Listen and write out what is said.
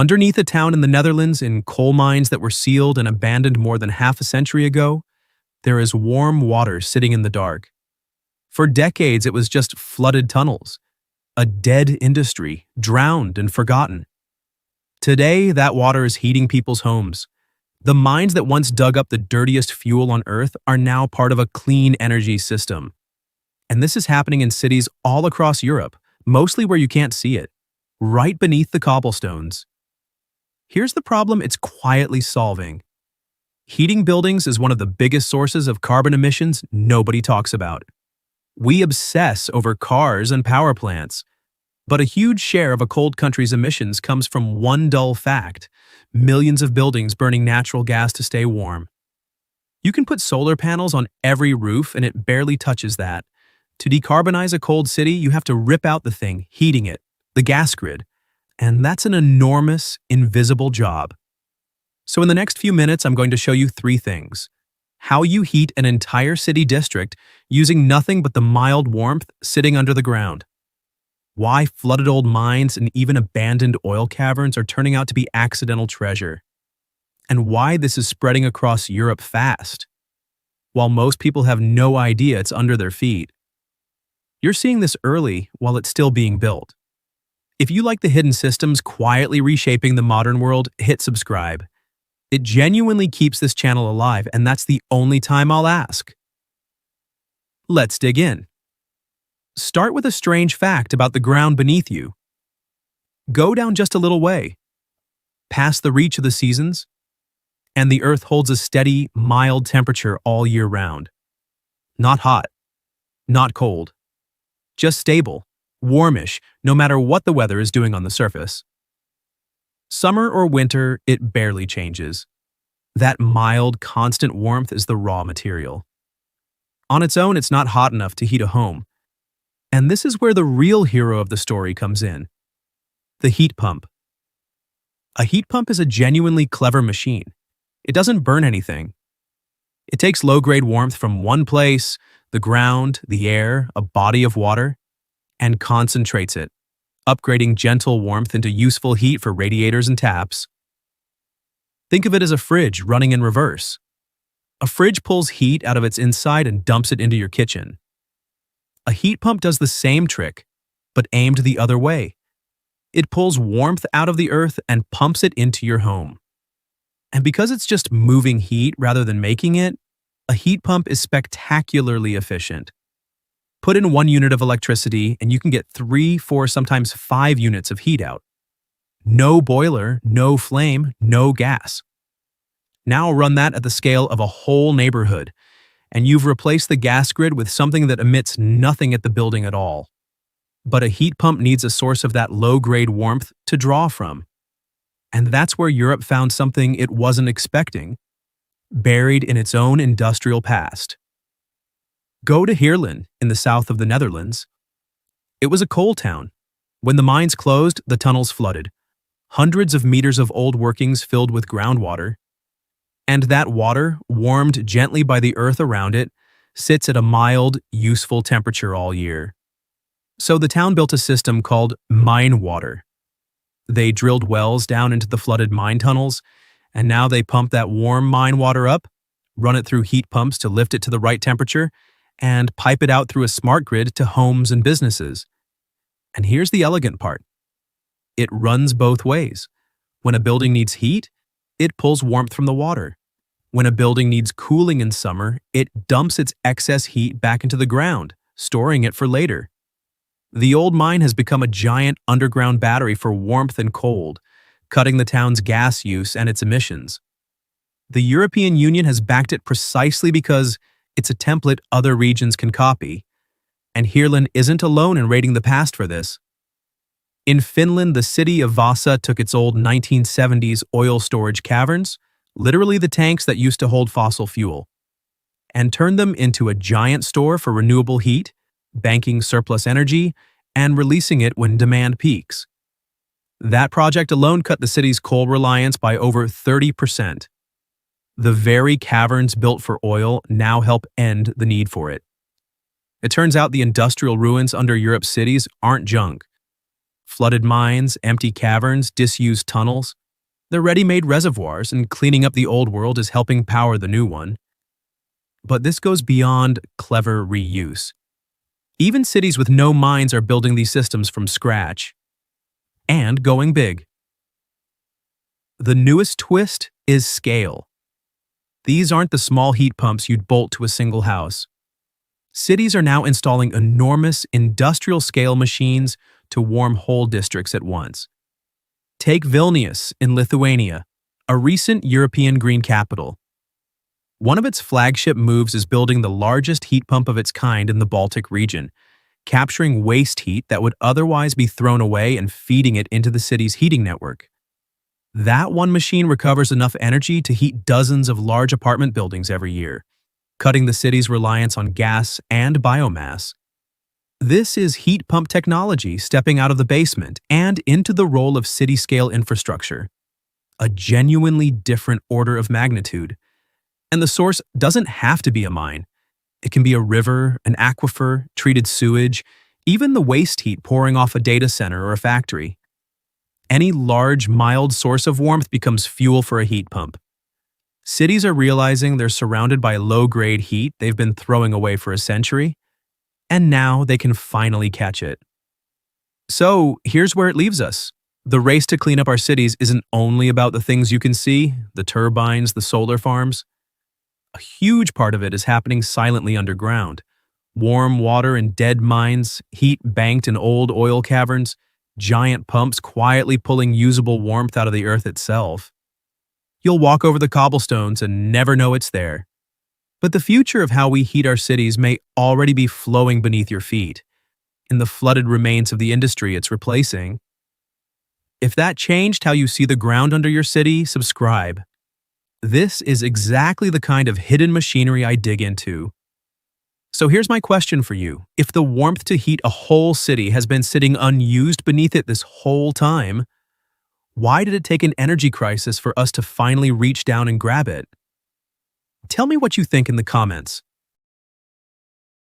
Underneath a town in the Netherlands, in coal mines that were sealed and abandoned more than half a century ago, there is warm water sitting in the dark. For decades, it was just flooded tunnels, a dead industry, drowned and forgotten. Today, that water is heating people's homes. The mines that once dug up the dirtiest fuel on Earth are now part of a clean energy system. And this is happening in cities all across Europe, mostly where you can't see it, right beneath the cobblestones. Here's the problem it's quietly solving. Heating buildings is one of the biggest sources of carbon emissions nobody talks about. We obsess over cars and power plants, but a huge share of a cold country's emissions comes from one dull fact: millions of buildings burning natural gas to stay warm. You can put solar panels on every roof and it barely touches that. To decarbonize a cold city, you have to rip out the thing heating it, the gas grid, and that's an enormous, invisible job. So in the next few minutes, I'm going to show you 3 things. How you heat an entire city district using nothing but the mild warmth sitting under the ground. Why flooded old mines and even abandoned oil caverns are turning out to be accidental treasure. And why this is spreading across Europe fast, while most people have no idea it's under their feet. You're seeing this early while it's still being built. If you like the hidden systems quietly reshaping the modern world, hit subscribe. It genuinely keeps this channel alive, and that's the only time I'll ask. Let's dig in. Start with a strange fact about the ground beneath you. Go down just a little way, past the reach of the seasons, and the Earth holds a steady, mild temperature all year round. Not hot, not cold, just stable, warmish, no matter what the weather is doing on the surface. Summer or winter, it barely changes. That mild, constant warmth is the raw material. On its own, it's not hot enough to heat a home. And this is where the real hero of the story comes in: the heat pump. A heat pump is a genuinely clever machine. It doesn't burn anything. It takes low-grade warmth from one place, the ground, the air, a body of water, and concentrates it, upgrading gentle warmth into useful heat for radiators and taps. Think of it as a fridge running in reverse. A fridge pulls heat out of its inside and dumps it into your kitchen. A heat pump does the same trick, but aimed the other way. It pulls warmth out of the earth and pumps it into your home. And because it's just moving heat rather than making it, a heat pump is spectacularly efficient. Put in 1 unit of electricity and you can get 3, 4, sometimes 5 units of heat out. No boiler, no flame, no gas. Now run that at the scale of a whole neighborhood, and you've replaced the gas grid with something that emits nothing at the building at all. But a heat pump needs a source of that low-grade warmth to draw from. And that's where Europe found something it wasn't expecting, buried in its own industrial past. Go to Heerlen in the south of the Netherlands. It was a coal town. When the mines closed, the tunnels flooded. Hundreds of meters of old workings filled with groundwater. And that water, warmed gently by the earth around it, sits at a mild, useful temperature all year. So the town built a system called mine water. They drilled wells down into the flooded mine tunnels, and now they pump that warm mine water up, run it through heat pumps to lift it to the right temperature, and pipe it out through a smart grid to homes and businesses. And here's the elegant part. It runs both ways. When a building needs heat, it pulls warmth from the water. When a building needs cooling in summer, it dumps its excess heat back into the ground, storing it for later. The old mine has become a giant underground battery for warmth and cold, cutting the town's gas use and its emissions. The European Union has backed it precisely because it's a template other regions can copy, and Heerlen isn't alone in raiding the past for this. In Finland, the city of Vasa took its old 1970s oil storage caverns, literally the tanks that used to hold fossil fuel, and turned them into a giant store for renewable heat, banking surplus energy, and releasing it when demand peaks. That project alone cut the city's coal reliance by over 30%. The very caverns built for oil now help end the need for it. It turns out the industrial ruins under Europe's cities aren't junk. Flooded mines, empty caverns, disused tunnels. They're ready-made reservoirs, and cleaning up the old world is helping power the new one. But this goes beyond clever reuse. Even cities with no mines are building these systems from scratch. And going big. The newest twist is scale. These aren't the small heat pumps you'd bolt to a single house. Cities are now installing enormous industrial-scale machines to warm whole districts at once. Take Vilnius in Lithuania, a recent European green capital. One of its flagship moves is building the largest heat pump of its kind in the Baltic region, capturing waste heat that would otherwise be thrown away and feeding it into the city's heating network. That one machine recovers enough energy to heat dozens of large apartment buildings every year, cutting the city's reliance on gas and biomass. This is heat pump technology stepping out of the basement and into the role of city-scale infrastructure. A genuinely different order of magnitude. And the source doesn't have to be a mine. It can be a river, an aquifer, treated sewage, even the waste heat pouring off a data center or a factory. Any large, mild source of warmth becomes fuel for a heat pump. Cities are realizing they're surrounded by low-grade heat they've been throwing away for a century, and now they can finally catch it. So here's where it leaves us. The race to clean up our cities isn't only about the things you can see, the turbines, the solar farms. A huge part of it is happening silently underground. Warm water in dead mines, heat banked in old oil caverns, giant pumps quietly pulling usable warmth out of the earth itself. You'll walk over the cobblestones and never know it's there. But the future of how we heat our cities may already be flowing beneath your feet, in the flooded remains of the industry it's replacing. If that changed how you see the ground under your city, subscribe. This is exactly the kind of hidden machinery I dig into. So here's my question for you. If the warmth to heat a whole city has been sitting unused beneath it this whole time, why did it take an energy crisis for us to finally reach down and grab it? Tell me what you think in the comments.